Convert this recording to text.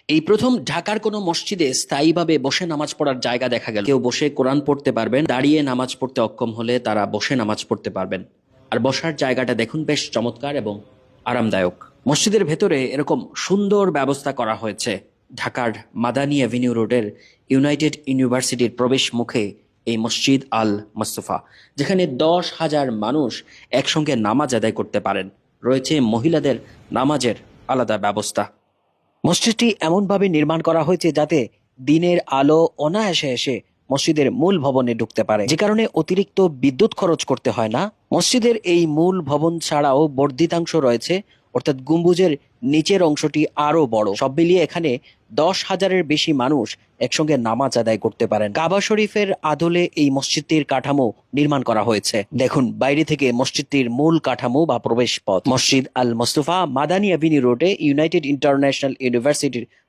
এই প্রথম ঢাকার কোনো মসজিদে স্থায়ীভাবে বসে নামাজ পড়ার জায়গা দেখা গেল। কেউ বসে কোরআন পড়তে পারবেন, দাঁড়িয়ে নামাজ পড়তে অক্ষম হলে তারা বসে নামাজ পড়তে পারবেন। আর বসার জায়গাটা দেখুন, বেশ চমৎকার এবং আরামদায়ক। মসজিদের ভেতরে এরকম সুন্দর ব্যবস্থা করা হয়েছে। ঢাকার মাদানী অ্যাভিনিউ রোডের ইউনাইটেড ইউনিভার্সিটির প্রবেশ মুখে এই মসজিদ আল মোস্তফা, যেখানে 10,000 মানুষ একসঙ্গে নামাজ আদায় করতে পারেন। রয়েছে মহিলাদের নামাজের আলাদা ব্যবস্থা। মসজিদটি এমনভাবে নির্মাণ করা হয়েছে যাতে দিনের আলো অনায়াসে এসে মসজিদের মূল ভবনে ঢুকতে পারে, যে কারণে অতিরিক্ত বিদ্যুৎ খরচ করতে হয় না। মসজিদের এই মূল ভবন ছাড়াও বর্ধিতাংশ রয়েছে, অর্থাৎ গম্বুজের নিচের অংশটি আরো বড়। সব মিলিয়ে এখানে 10,000-এর বেশি মানুষ একসঙ্গে নামাজ আদায় করতে পারেন। কাবা শরীফের আদলে এই মসজিদটির কাঠামো নির্মাণ করা হয়েছে। দেখুন বাইরে থেকে মসজিদটির মূল কাঠামো বা প্রবেশ পথ। মসজিদ আল মোস্তফা মাদানী অ্যাভিনিউ রোডে ইউনাইটেড ইন্টারন্যাশনাল ইউনিভার্সিটির